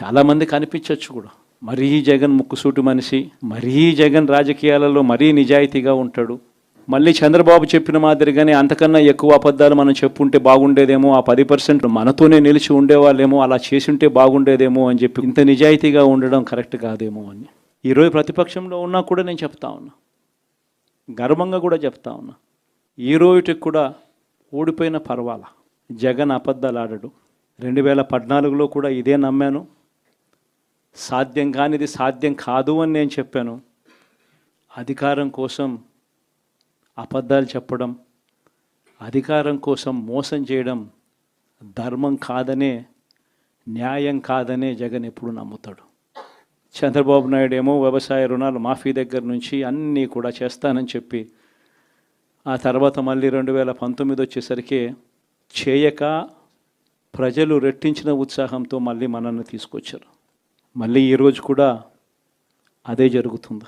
చాలామంది కనిపించవచ్చు కూడా, మరీ జగన్ ముక్కుసూటి మనిషి, మరీ జగన్ రాజకీయాలలో మరీ నిజాయితీగా ఉంటాడు, మళ్ళీ చంద్రబాబు చెప్పిన మాదిరిగానే అంతకన్నా ఎక్కువ అబద్ధాలు మనం చెప్పుంటే బాగుండేదేమో, ఆ 10% మనతోనే నిలిచి ఉండేవాళ్ళేమో, అలా చేసుంటే బాగుండేదేమో అని చెప్పి ఇంత నిజాయితీగా ఉండడం కరెక్ట్ కాదేమో అని ఈరోజు ప్రతిపక్షంలో ఉన్నా కూడా నేను చెప్తా ఉన్నా, గర్వంగా కూడా చెప్తా ఉన్నా. ఈ రోజుకి కూడా ఓడిపోయిన పర్వాలా, జగన్ అబద్ధాలు ఆడడు. 2014లో కూడా ఇదే నమ్మాను. సాధ్యం కానిది సాధ్యం కాదు అని నేను చెప్పాను. అధికారం కోసం అబద్ధాలు చెప్పడం, అధికారం కోసం మోసం చేయడం ధర్మం కాదనే, న్యాయం కాదనే జగన్ ఎప్పుడు నమ్ముతాడు. చంద్రబాబు నాయుడు ఏమో వ్యవసాయ రుణాలు మాఫీ దగ్గర నుంచి అన్నీ కూడా చేస్తానని చెప్పి ఆ తర్వాత మళ్ళీ 2019 వచ్చేసరికి చేయక ప్రజలు రెట్టించిన ఉత్సాహంతో మళ్ళీ మనల్ని తీసుకొచ్చారు. మళ్ళీ ఈరోజు కూడా అదే జరుగుతుంది.